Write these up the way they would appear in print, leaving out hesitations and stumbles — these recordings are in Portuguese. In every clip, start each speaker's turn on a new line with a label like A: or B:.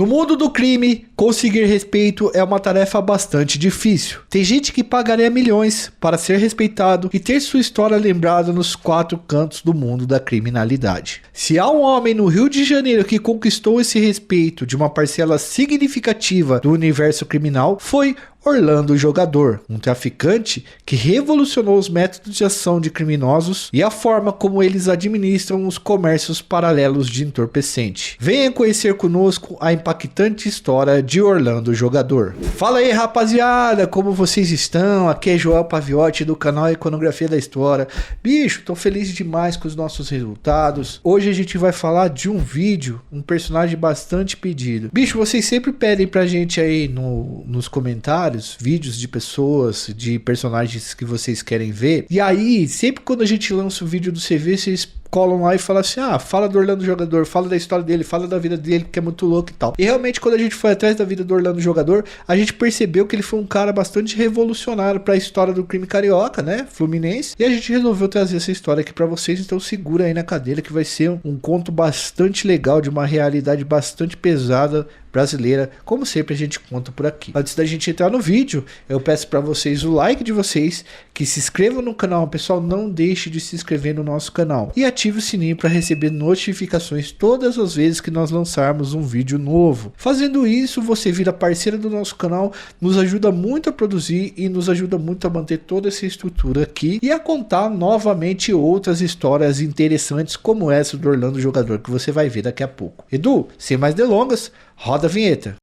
A: No mundo do crime, conseguir respeito é uma tarefa bastante difícil. Tem gente que pagaria milhões para ser respeitado e ter sua história lembrada nos quatro cantos do mundo da criminalidade. Se há um homem no Rio de Janeiro que conquistou esse respeito de uma parcela significativa do universo criminal, foi Orlando Jogador, um traficante que revolucionou os métodos de ação de criminosos e a forma como eles administram os comércios paralelos de entorpecente. Venha conhecer conosco a impactante história de Orlando Jogador. Fala aí, rapaziada, como vocês estão? Aqui é Joel Paviotti do canal Iconografia da História. Bicho, tô feliz demais com os nossos resultados. Hoje a gente vai falar de um vídeo, um personagem bastante pedido. Bicho, vocês sempre pedem pra gente aí nos comentários vídeos de pessoas, de personagens que vocês querem ver. E aí, sempre quando a gente lança o vídeo do CV, vocês colam lá e falam assim: ah, fala do Orlando Jogador, fala da história dele, fala da vida dele, que é muito louco e tal. E realmente, quando a gente foi atrás da vida do Orlando Jogador, a gente percebeu que ele foi um cara bastante revolucionário para a história do crime carioca, né, fluminense. E a gente resolveu trazer essa história aqui para vocês, então segura aí na cadeira que vai ser um conto bastante legal, de uma realidade bastante pesada brasileira, como sempre a gente conta por aqui. Antes da gente entrar no vídeo, eu peço para vocês o like de vocês, que se inscrevam no canal, pessoal, não deixe de se inscrever no nosso canal e ative o sininho para receber notificações todas as vezes que nós lançarmos um vídeo novo. Fazendo isso, você vira parceiro do nosso canal, nos ajuda muito a produzir e nos ajuda muito a manter toda essa estrutura aqui e a contar novamente outras histórias interessantes como essa do Orlando Jogador, que você vai ver daqui a pouco. Edu, sem mais delongas, roda a vinheta.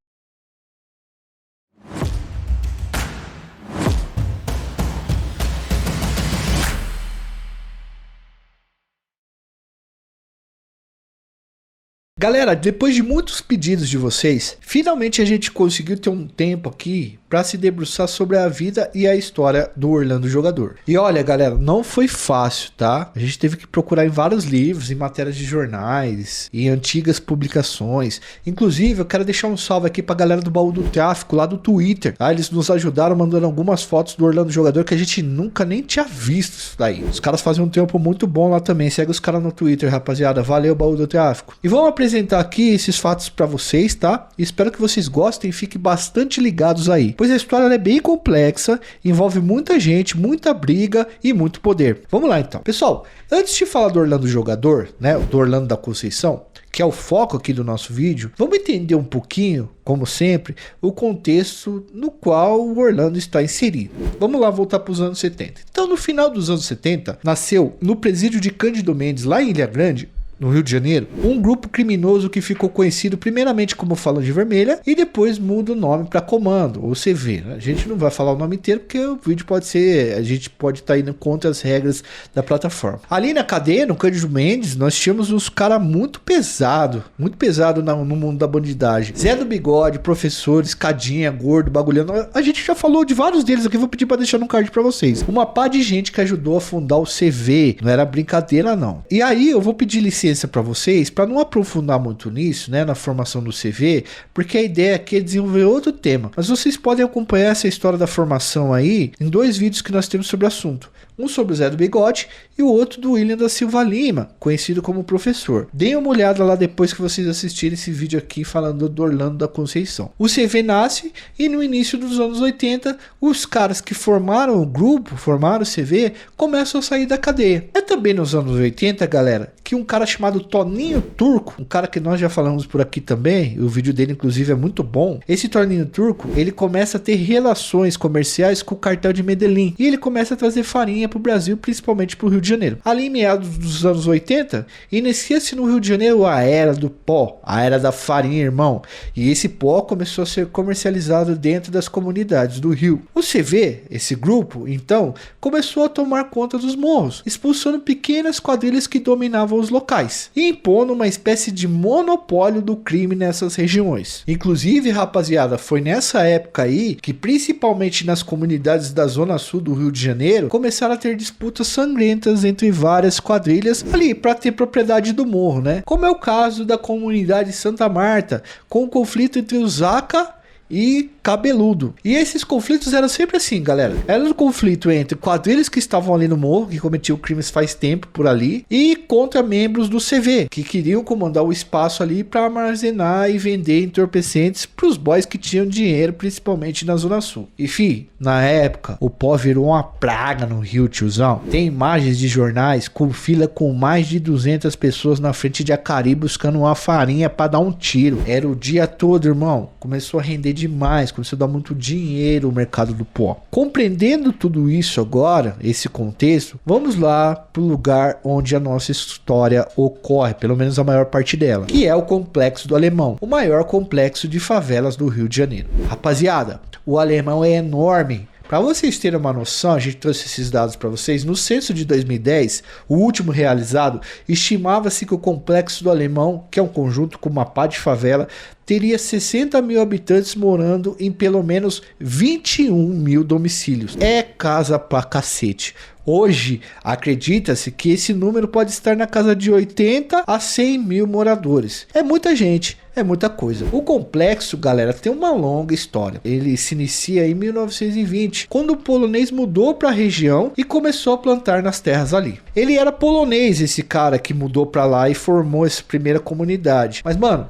A: Galera, depois de muitos pedidos de vocês, finalmente a gente conseguiu ter um tempo aqui para se debruçar sobre a vida e a história do Orlando Jogador. E olha, galera, não foi fácil, tá? A gente teve que procurar em vários livros, em matérias de jornais, em antigas publicações. Inclusive, eu quero deixar um salve aqui pra galera do Baú do Tráfico, lá do Twitter. Tá? Eles nos ajudaram mandando algumas fotos do Orlando Jogador que a gente nunca nem tinha visto isso daí. Os caras fazem um tempo muito bom lá também. Segue os caras no Twitter, rapaziada. Valeu, Baú do Tráfico. E vamos apresentar aqui esses fatos para vocês, tá? Espero que vocês gostem e fiquem bastante ligados aí, pois a história é bem complexa, envolve muita gente, muita briga e muito poder. Vamos lá então. Pessoal, antes de falar do Orlando Jogador, né, do Orlando da Conceição, que é o foco aqui do nosso vídeo, vamos entender um pouquinho, como sempre, o contexto no qual o Orlando está inserido. Vamos lá voltar para os anos 70. Então, no final dos anos 70, nasceu no presídio de Cândido Mendes, lá em Ilha Grande, no Rio de Janeiro, um grupo criminoso que ficou conhecido primeiramente como Falange Vermelha e depois muda o nome para Comando, ou CV. A gente não vai falar o nome inteiro porque o vídeo pode ser, a gente pode estar indo contra as regras da plataforma. Ali na cadeia, no Cândido Mendes, nós tínhamos uns caras muito pesado no mundo da bandidagem. Zé do Bigode, professor, escadinha, gordo, bagulhando. A gente já falou de vários deles aqui, vou pedir para deixar no card para vocês. Uma pá de gente que ajudou a fundar o CV, não era brincadeira não. E aí eu vou pedir licença para vocês, para não aprofundar muito nisso, né, na formação do CV, porque a ideia aqui é desenvolver outro tema. Mas vocês podem acompanhar essa história da formação aí em dois vídeos que nós temos sobre o assunto. Um sobre o Zé do Bigode e o outro do William da Silva Lima, conhecido como professor. Deem uma olhada lá depois que vocês assistirem esse vídeo aqui falando do Orlando da Conceição. O CV nasce e no início dos anos 80, os caras que formaram o grupo, formaram o CV, começam a sair da cadeia. É também nos anos 80, galera, que um cara chamado Toninho Turco, um cara que nós já falamos por aqui também, o vídeo dele inclusive é muito bom. Esse Toninho Turco, ele começa a ter relações comerciais com o cartel de Medellín e ele começa a trazer farinha para o Brasil, principalmente para o Rio de Janeiro. Ali em meados dos anos 80, inicia-se no Rio de Janeiro a era do pó, a era da farinha, irmão. E esse pó começou a ser comercializado dentro das comunidades do Rio. O CV, esse grupo, então, começou a tomar conta dos morros, expulsando pequenas quadrilhas que dominavam os locais e impondo uma espécie de monopólio do crime nessas regiões. Inclusive, rapaziada, foi nessa época aí que, principalmente nas comunidades da zona sul do Rio de Janeiro, começaram a ter disputas sangrentas entre várias quadrilhas ali para ter propriedade do morro, né? Como é o caso da comunidade Santa Marta, com o conflito entre o Zaca e cabeludo. E esses conflitos eram sempre assim, galera. Era um conflito entre quadrilhas que estavam ali no morro, que cometiam crimes faz tempo por ali, e contra membros do CV, que queriam comandar o espaço ali para armazenar e vender entorpecentes para os boys que tinham dinheiro, principalmente na Zona Sul. E na época, o pó virou uma praga no Rio, tiozão. Tem imagens de jornais com fila com mais de 200 pessoas na frente de Acari buscando uma farinha para dar um tiro. Era o dia todo, irmão. Começou a render demais, começou a dar muito dinheiro o mercado do pó. Compreendendo tudo isso agora, esse contexto, vamos lá pro lugar onde a nossa história ocorre, pelo menos a maior parte dela, que é o Complexo do Alemão, o maior complexo de favelas do Rio de Janeiro. Rapaziada, o Alemão é enorme. Para vocês terem uma noção, a gente trouxe esses dados para vocês. No censo de 2010, o último realizado, estimava-se que o Complexo do Alemão, que é um conjunto com uma pá de favela, teria 60 mil habitantes morando em pelo menos 21 mil domicílios. É casa pra cacete. Hoje, acredita-se que esse número pode estar na casa de 80 a 100 mil moradores. É muita gente, é muita coisa. O complexo, galera, tem uma longa história. Ele se inicia em 1920, quando o polonês mudou para a região e começou a plantar nas terras ali. Ele era polonês, esse cara que mudou para lá e formou essa primeira comunidade. Mas, mano,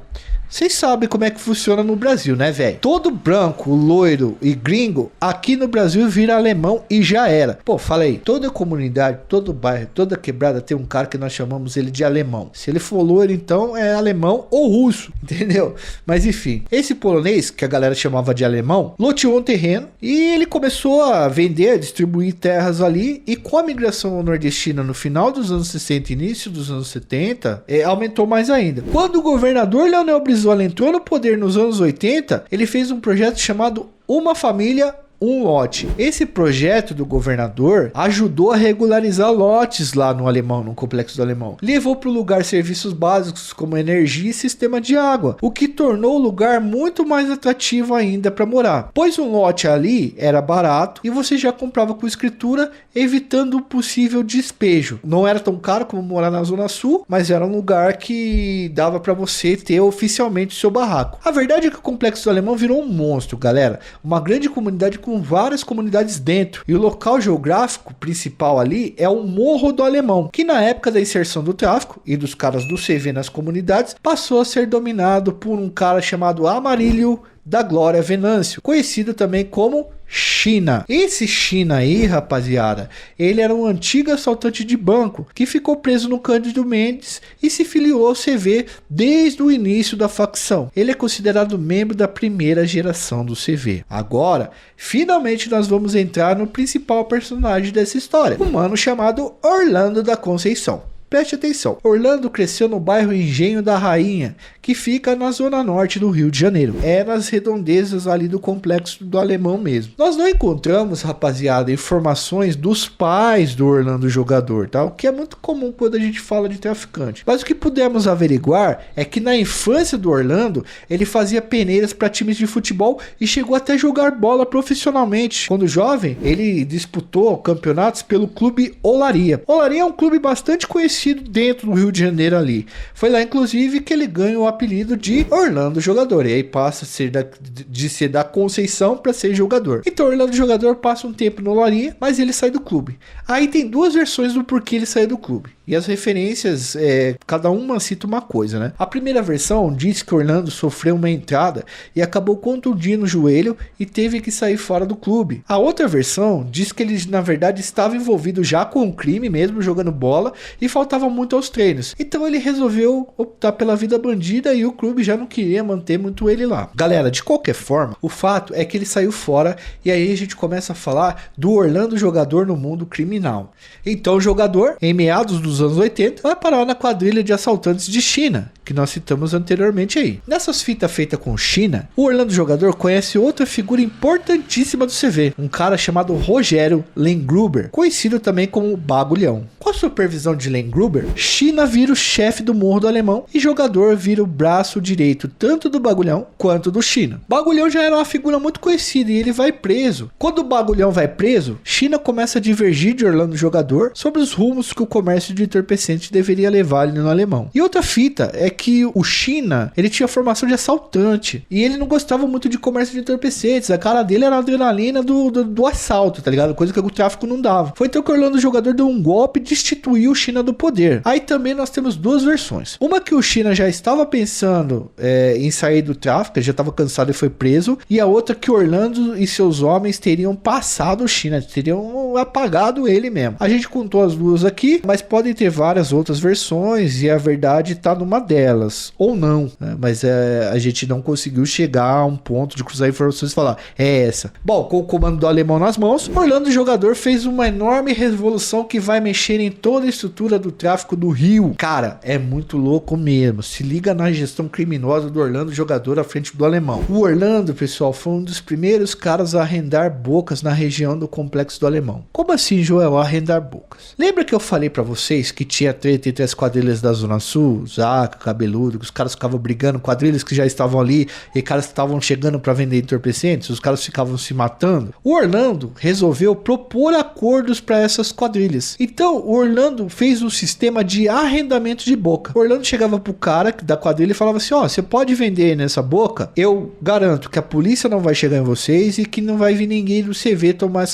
A: vocês sabem como é que funciona no Brasil, né, velho? Todo branco, loiro e gringo aqui no Brasil vira alemão e já era. Pô, fala aí, toda comunidade, todo bairro, toda quebrada tem um cara que nós chamamos ele de alemão. Se ele for loiro, então é alemão ou russo, entendeu? Mas enfim, esse polonês, que a galera chamava de alemão, loteou um terreno e ele começou a vender, a distribuir terras ali, e com a migração nordestina no final dos anos 60 e início dos anos 70, aumentou mais ainda. Quando o governador Leonel Brizola entrou no poder nos anos 80, ele fez um projeto chamado Uma Família, um lote. Esse projeto do governador ajudou a regularizar lotes lá no Alemão, no Complexo do Alemão. Levou para o lugar serviços básicos como energia e sistema de água, o que tornou o lugar muito mais atrativo ainda para morar. Pois um lote ali era barato e você já comprava com escritura, evitando o possível despejo. Não era tão caro como morar na Zona Sul, mas era um lugar que dava para você ter oficialmente o seu barraco. A verdade é que o Complexo do Alemão virou um monstro, galera. Uma grande comunidade com várias comunidades dentro, e o local geográfico principal ali é o Morro do Alemão, que na época da inserção do tráfico e dos caras do CV nas comunidades, passou a ser dominado por um cara chamado Amarílio da Glória Venâncio, conhecido também como China. Esse China aí, rapaziada, ele era um antigo assaltante de banco que ficou preso no Cândido Mendes e se filiou ao CV desde o início da facção. Ele é considerado membro da primeira geração do CV. Agora, finalmente nós vamos entrar no principal personagem dessa história, um mano chamado Orlando da Conceição. Preste atenção, Orlando cresceu no bairro Engenho da Rainha, que fica na zona norte do Rio de Janeiro. É nas redondezas ali do Complexo do Alemão mesmo. Nós não encontramos, rapaziada, informações dos pais do Orlando jogador, tá? O que é muito comum quando a gente fala de traficante. Mas o que pudemos averiguar é que na infância do Orlando, ele fazia peneiras para times de futebol e chegou até a jogar bola profissionalmente. Quando jovem, ele disputou campeonatos pelo clube Olaria. Olaria é um clube bastante conhecido dentro do Rio de Janeiro ali. Foi lá, inclusive, que ele ganha o apelido de Orlando Jogador. E aí passa a ser de ser da Conceição para ser jogador. Então Orlando Jogador passa um tempo no Olaria, mas ele sai do clube. Aí tem duas versões do porquê ele saiu do clube. E as referências, cada uma cita uma coisa, né? A primeira versão diz que Orlando sofreu uma entrada e acabou contundindo o joelho e teve que sair fora do clube. A outra versão diz que ele, na verdade, estava envolvido já com o crime mesmo, jogando bola, e faltava muito aos treinos. Então ele resolveu optar pela vida bandida e o clube já não queria manter muito ele lá. Galera, de qualquer forma, o fato é que ele saiu fora e aí a gente começa a falar do Orlando jogador no mundo criminal. Então o jogador, em meados dos anos 80, vai parar na quadrilha de assaltantes de China, que nós citamos anteriormente aí. Nessas fitas feitas com China, o Orlando jogador conhece outra figura importantíssima do CV, um cara chamado Rogério Lengruber, conhecido também como Bagulhão. Com a supervisão de Lengruber, Gruber, China vira o chefe do Morro do Alemão e jogador vira o braço direito tanto do Bagulhão quanto do China. Bagulhão já era uma figura muito conhecida e ele vai preso. Quando o Bagulhão vai preso, China começa a divergir de Orlando Jogador sobre os rumos que o comércio de entorpecentes deveria levar ele no Alemão. E outra fita é que o China, ele tinha formação de assaltante e ele não gostava muito de comércio de entorpecentes. A cara dele era a adrenalina do assalto, tá ligado? Coisa que o tráfico não dava. Foi então que Orlando Jogador deu um golpe e destituiu o China do poder. Aí também nós temos duas versões. Uma que o China já estava pensando em sair do tráfico, já estava cansado e foi preso. E a outra que Orlando e seus homens teriam passado o China, teriam apagado ele mesmo. A gente contou as duas aqui, mas podem ter várias outras versões e a verdade está numa delas, ou não, né? Mas a gente não conseguiu chegar a um ponto de cruzar informações e falar, é essa. Bom, com o comando do alemão nas mãos, Orlando Jogador fez uma enorme revolução que vai mexer em toda a estrutura do tráfico do Rio. Cara, é muito louco mesmo. Se liga na gestão criminosa do Orlando Jogador à frente do alemão. O Orlando, pessoal, foi um dos primeiros caras a arrendar bocas na região do Complexo do Alemão. Como assim, Joel, arrendar bocas? Lembra que eu falei pra vocês que tinha treta entre as quadrilhas da Zona Sul, Zaca, Cabeludo, que os caras ficavam brigando, quadrilhas que já estavam ali e caras que estavam chegando pra vender entorpecentes, os caras ficavam se matando? O Orlando resolveu propor acordos para essas quadrilhas. Então, o Orlando fez um sistema de arrendamento de boca. O Orlando chegava pro cara da quadrilha e falava assim, ó, você pode vender nessa boca, eu garanto que a polícia não vai chegar em vocês e que não vai vir ninguém do CV tomar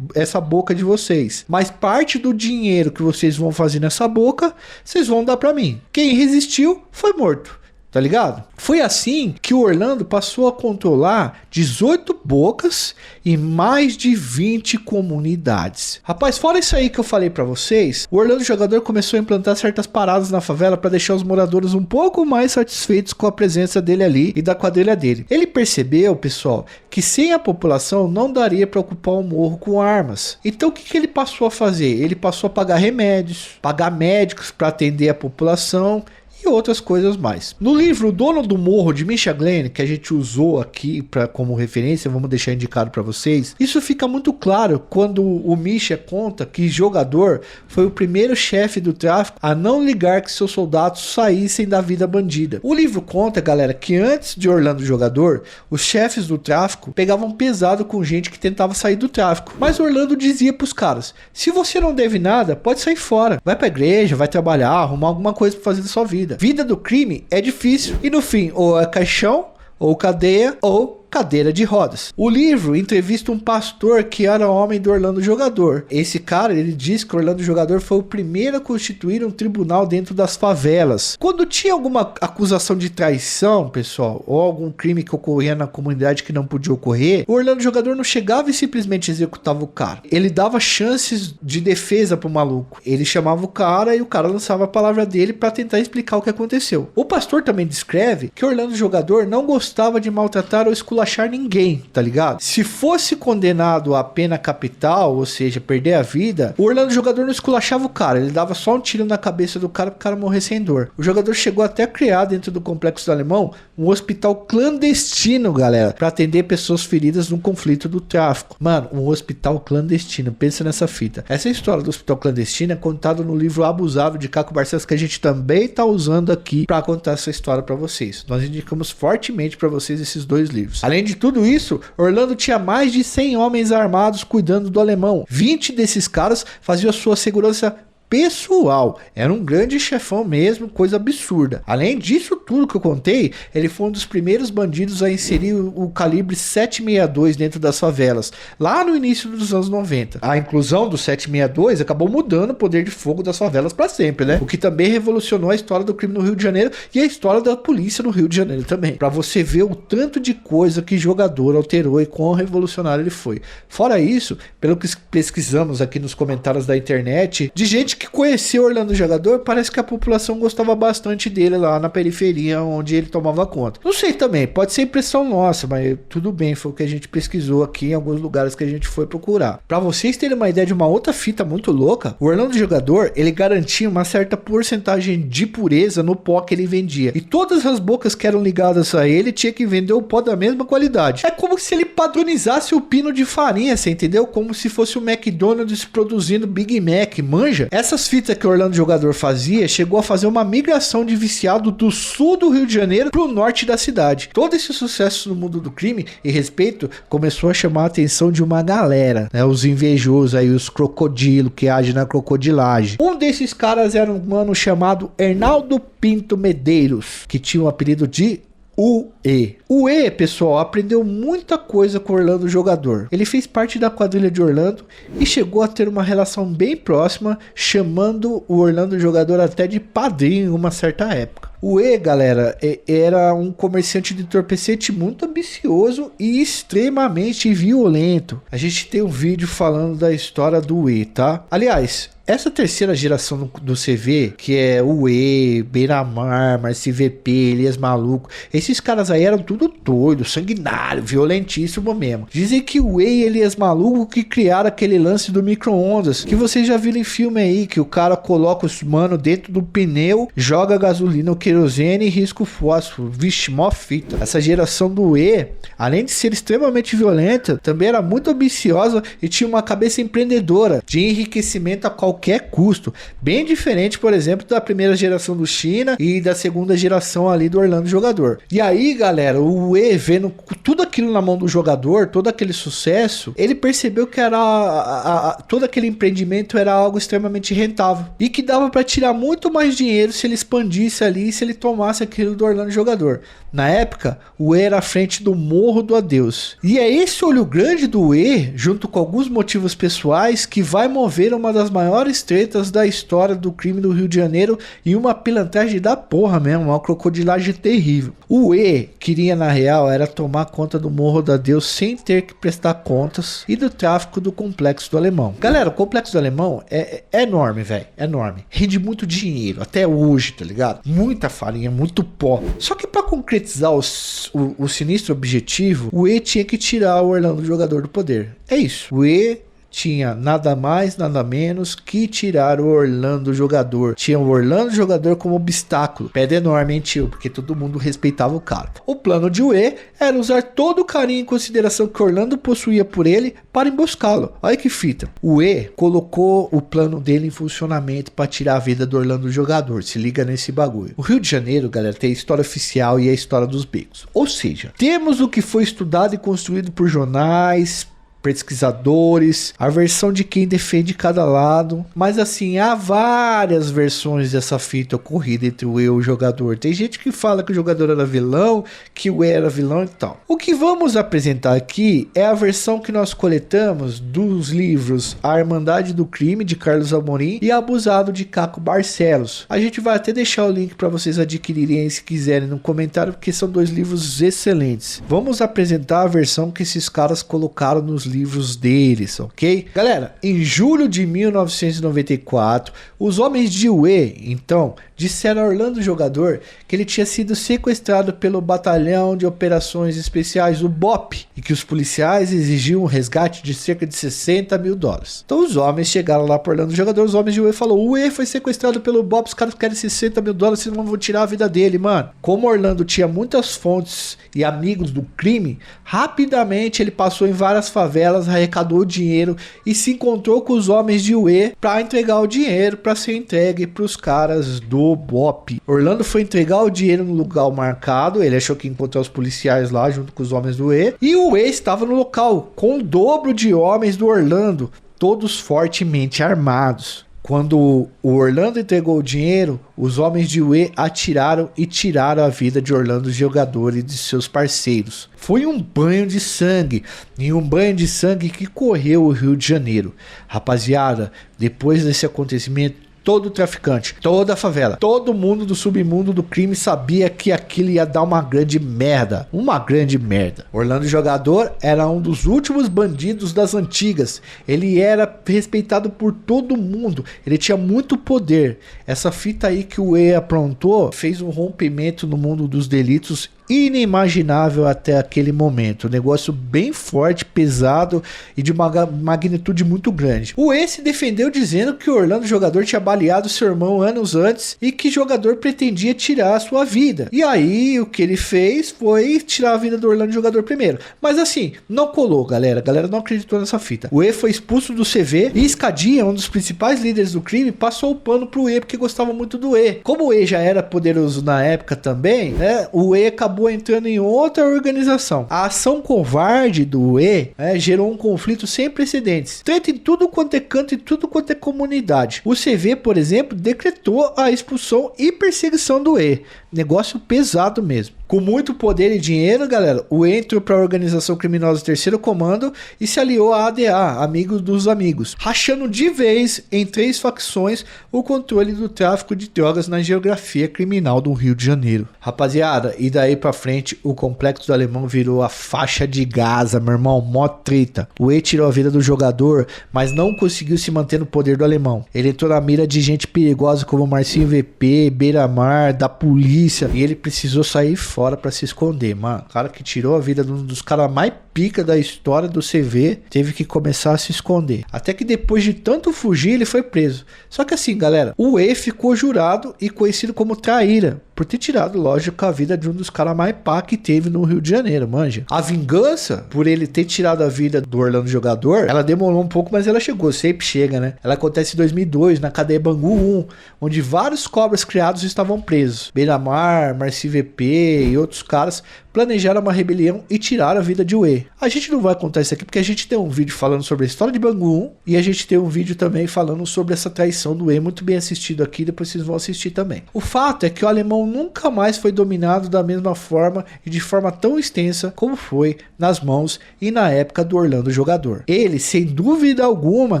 A: essa boca de vocês. Mas parte do dinheiro que vocês vão fazer nessa boca, vocês vão dar para mim. Quem resistiu foi morto. Tá ligado? Foi assim que o Orlando passou a controlar 18 bocas e mais de 20 comunidades. Rapaz, fora isso aí que eu falei pra vocês, o Orlando Jogador começou a implantar certas paradas na favela para deixar os moradores um pouco mais satisfeitos com a presença dele ali e da quadrilha dele. Ele percebeu, pessoal, que sem a população não daria para ocupar o morro com armas. Então o que ele passou a fazer? Ele passou a pagar remédios, pagar médicos para atender a população e outras coisas mais. No livro O Dono do Morro, de Misha Glenn, que a gente usou aqui como referência, vamos deixar indicado para vocês, isso fica muito claro quando o Misha conta que Jogador foi o primeiro chefe do tráfico a não ligar que seus soldados saíssem da vida bandida. O livro conta, galera, que antes de Orlando Jogador, os chefes do tráfico pegavam pesado com gente que tentava sair do tráfico. Mas Orlando dizia pros caras, se você não deve nada, pode sair fora. Vai pra igreja, vai trabalhar, arrumar alguma coisa pra fazer da sua vida. Vida do crime é difícil e no fim ou é caixão, ou cadeia, ou cadeira de rodas. O livro entrevista um pastor que era homem do Orlando Jogador. Esse cara, ele diz que o Orlando Jogador foi o primeiro a constituir um tribunal dentro das favelas. Quando tinha alguma acusação de traição, pessoal, ou algum crime que ocorria na comunidade que não podia ocorrer, o Orlando Jogador não chegava e simplesmente executava o cara. Ele dava chances de defesa pro maluco. Ele chamava o cara e o cara lançava a palavra dele para tentar explicar o que aconteceu. O pastor também descreve que Orlando Jogador não gostava de maltratar ou esculachar ninguém, tá ligado? Se fosse condenado a pena capital, ou seja, perder a vida, o Orlando Jogador não esculachava o cara, ele dava só um tiro na cabeça do cara pro cara morrer sem dor. O jogador chegou até a criar dentro do Complexo do Alemão um hospital clandestino, galera, para atender pessoas feridas no conflito do tráfico. Mano, um hospital clandestino, pensa nessa fita. Essa história do hospital clandestino é contada no livro Abusável de Caco Barcelos, que a gente também tá usando aqui para contar essa história para vocês. Nós indicamos fortemente para vocês esses dois livros. Além de tudo isso, Orlando tinha mais de 100 homens armados cuidando do alemão. 20 desses caras faziam a sua segurança pessoal. Era um grande chefão mesmo, coisa absurda. Além disso tudo que eu contei, ele foi um dos primeiros bandidos a inserir o calibre 7.62 dentro das favelas, lá no início dos anos 90. A inclusão do 7.62 acabou mudando o poder de fogo das favelas para sempre, né? O que também revolucionou a história do crime no Rio de Janeiro e a história da polícia no Rio de Janeiro também. Para você ver o tanto de coisa que Jogador alterou e quão revolucionário ele foi. Fora isso, pelo que pesquisamos aqui nos comentários da internet, de gente que conheceu Orlando Jogador, parece que a população gostava bastante dele lá na periferia onde ele tomava conta. Não sei também, pode ser impressão nossa, mas tudo bem, foi o que a gente pesquisou aqui em alguns lugares que a gente foi procurar. Pra vocês terem uma ideia de uma outra fita muito louca, o Orlando Jogador, ele garantia uma certa porcentagem de pureza no pó que ele vendia. E todas as bocas que eram ligadas a ele tinha que vender o pó da mesma qualidade. É como se ele padronizasse o pino de farinha, você entendeu? Como se fosse o McDonald's produzindo Big Mac, manja? Essa Essas fitas que o Orlando Jogador fazia, chegou a fazer uma migração de viciado do sul do Rio de Janeiro pro norte da cidade. Todo esse sucesso no mundo do crime e respeito começou a chamar a atenção de uma galera, né? Os invejosos aí, os crocodilos que agem na crocodilagem. Um desses caras era um mano chamado Hernaldo Pinto Medeiros, que tinha o apelido de UE. O E, pessoal, aprendeu muita coisa com o Orlando Jogador. Ele fez parte da quadrilha de Orlando e chegou a ter uma relação bem próxima, chamando o Orlando Jogador até de padrinho em uma certa época. O E, galera, era um comerciante de entorpecente muito ambicioso e extremamente violento. A gente tem um vídeo falando da história do E, tá? Aliás, essa terceira geração do CV, que é o E, Beiramar, Marci VP, Elias Maluco, esses caras aí eram tudo doido, sanguinário, violentíssimo mesmo. Dizem que o E e Elias Maluco que criaram aquele lance do micro-ondas, que vocês já viram em filme aí, que o cara coloca os mano dentro do pneu, joga gasolina, querosene e risca o fósforo. Vixe, mó fita. Essa geração do E, além de ser extremamente violenta, também era muito ambiciosa e tinha uma cabeça empreendedora, de enriquecimento a qualquer custo, bem diferente, por exemplo, da primeira geração do China e da segunda geração ali do Orlando Jogador. E aí, galera, o E, vendo tudo aquilo na mão do jogador, todo aquele sucesso, ele percebeu que era todo aquele empreendimento era algo extremamente rentável e que dava para tirar muito mais dinheiro se ele expandisse ali e se ele tomasse aquilo do Orlando Jogador. Na época, o E era à frente do Morro do Adeus. E é esse olho grande do E, junto com alguns motivos pessoais, que vai mover uma das maiores tretas da história do crime do Rio de Janeiro e uma pilantragem da porra mesmo, uma crocodilagem terrível. O E queria, na real, era tomar conta do Morro do Adeus sem ter que prestar contas e do tráfico do Complexo do Alemão. Galera, o Complexo do Alemão é enorme, velho, é enorme. Rende muito dinheiro, até hoje, tá ligado? Muita farinha, muito pó. Só que pra concretizar o sinistro objetivo, o E tinha que tirar o Orlando Jogador do poder. É isso. O E tinha nada mais, nada menos que tirar o Orlando Jogador. Tinha o Orlando Jogador como obstáculo. Pedra enorme, hein, tio? Porque todo mundo respeitava o cara. O plano de UE era usar todo o carinho e consideração que Orlando possuía por ele para emboscá-lo. Olha que fita. O E colocou o plano dele em funcionamento para tirar a vida do Orlando Jogador. Se liga nesse bagulho. O Rio de Janeiro, galera, tem a história oficial e a história dos becos. Ou seja, temos o que foi estudado e construído por jornais, pesquisadores, a versão de quem defende cada lado, mas assim, há várias versões dessa fita ocorrida entre o E e o jogador. Tem gente que fala que o jogador era vilão, que o E era vilão e tal. O que vamos apresentar aqui é a versão que nós coletamos dos livros A Irmandade do Crime, de Carlos Amorim, e Abusado, de Caco Barcelos. A gente vai até deixar o link para vocês adquirirem se quiserem no comentário, porque são dois livros excelentes. Vamos apresentar a versão que esses caras colocaram nos livros deles, ok? Galera, em julho de 1994, os homens de UE, então, disseram a Orlando Jogador que ele tinha sido sequestrado pelo Batalhão de Operações Especiais, o BOP, e que os policiais exigiam um resgate de cerca de 60 mil dólares. Então os homens chegaram lá para Orlando Jogador, os homens de UE falaram: o UE foi sequestrado pelo BOP, os caras querem 60 mil dólares, senão vão tirar a vida dele, mano. Como Orlando tinha muitas fontes e amigos do crime, rapidamente ele passou em várias favelas, arrecadou dinheiro e se encontrou com os homens de UE para entregar o dinheiro para ser entregue para os caras do BOP. Orlando foi entregar o dinheiro no lugar marcado, ele achou que ia encontrar os policiais lá junto com os homens do UE, e o UE estava no local com o dobro de homens do Orlando, todos fortemente armados. Quando o Orlando entregou o dinheiro, os homens de UE atiraram e tiraram a vida de Orlando Jogador e de seus parceiros. Foi um banho de sangue, e um banho de sangue que correu o Rio de Janeiro. Rapaziada, depois desse acontecimento, todo traficante, toda a favela, todo mundo do submundo do crime sabia que aquilo ia dar uma grande merda. Uma grande merda. Orlando Jogador era um dos últimos bandidos das antigas. Ele era respeitado por todo mundo. Ele tinha muito poder. Essa fita aí que o E aprontou fez um rompimento no mundo dos delitos inimaginável até aquele momento. Um negócio bem forte, pesado e de uma magnitude muito grande. O E se defendeu dizendo que o Orlando jogador tinha baleado seu irmão anos antes e que o jogador pretendia tirar a sua vida. E aí o que ele fez foi tirar a vida do Orlando jogador primeiro. Mas assim, não colou, galera. A galera não acreditou nessa fita. O E foi expulso do CV e Escadinha, um dos principais líderes do crime, passou o pano pro E porque gostava muito do E. Como o E já era poderoso na época também, né, o E acabou entrando em outra organização. A ação covarde do E gerou um conflito sem precedentes. Tanto em tudo quanto é canto e tudo quanto é comunidade. O CV, por exemplo, decretou a expulsão e perseguição do E. Negócio pesado mesmo. Com muito poder e dinheiro, galera, o E entrou para a organização criminosa Terceiro Comando e se aliou à ADA, Amigos dos Amigos, rachando de vez em 3 facções o controle do tráfico de drogas na geografia criminal do Rio de Janeiro. Rapaziada, e daí pra frente o complexo do Alemão virou a faixa de Gaza, meu irmão, mó treta. O E tirou a vida do jogador, mas não conseguiu se manter no poder do Alemão. Ele entrou na mira de gente perigosa como Marcinho VP, Beira-Mar, da polícia, e ele precisou sair fora pra se esconder, mano. O cara que tirou a vida de um dos caras mais pica da história do CV teve que começar a se esconder. Até que depois de tanto fugir, ele foi preso. Só que assim, galera, o E ficou jurado e conhecido como traíra, por ter tirado, lógico, a vida de um dos caras mais pá que teve no Rio de Janeiro, manja. A vingança, por ele ter tirado a vida do Orlando jogador, ela demorou um pouco, mas ela chegou, sempre chega, né? Ela acontece em 2002, na cadeia Bangu 1, onde vários cobras criados estavam presos. Beira-Mar, Marci VP e outros caras planejaram uma rebelião e tiraram a vida de E. A gente não vai contar isso aqui porque a gente tem um vídeo falando sobre a história de Bangu 1 e a gente tem um vídeo também falando sobre essa traição do E, muito bem assistido aqui, depois vocês vão assistir também. O fato é que o alemão nunca mais foi dominado da mesma forma e de forma tão extensa como foi nas mãos e na época do Orlando jogador. Ele, sem dúvida alguma,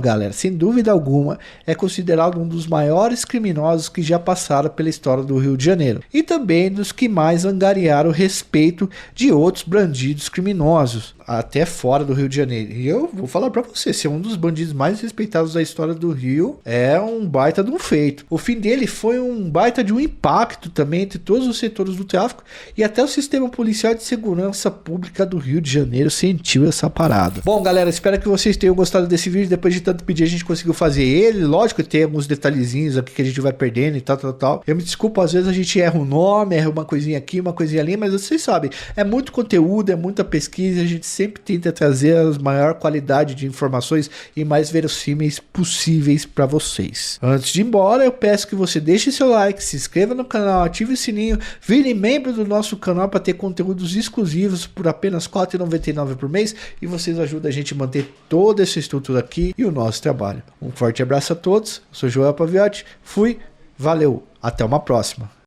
A: galera, sem dúvida alguma, é considerado um dos maiores criminosos que já passaram pela história do Rio de Janeiro e também dos que mais angariaram o respeito de outros bandidos criminosos, até fora do Rio de Janeiro. E eu vou falar pra você, ser um dos bandidos mais respeitados da história do Rio é um baita de um feito. O fim dele foi um baita de um impacto também entre todos os setores do tráfico e até o sistema policial de segurança pública do Rio de Janeiro sentiu essa parada. Bom, galera, espero que vocês tenham gostado desse vídeo. Depois de tanto pedir, a gente conseguiu fazer ele. Lógico que tem alguns detalhezinhos aqui que a gente vai perdendo e tal. Eu me desculpo, às vezes a gente erra um nome, erra uma coisinha aqui, uma coisinha ali, mas vocês sabem, é muito conteúdo, é muita pesquisa, a gente sempre tenta trazer a maior qualidade de informações e mais verossímeis possíveis para vocês. Antes de ir embora, eu peço que você deixe seu like, se inscreva no canal, ative o sininho, vire membro do nosso canal para ter conteúdos exclusivos por apenas R$ 4,99 por mês e vocês ajudam a gente a manter toda essa estrutura aqui e o nosso trabalho. Um forte abraço a todos, eu sou Joel Paviotti, fui, valeu, até uma próxima.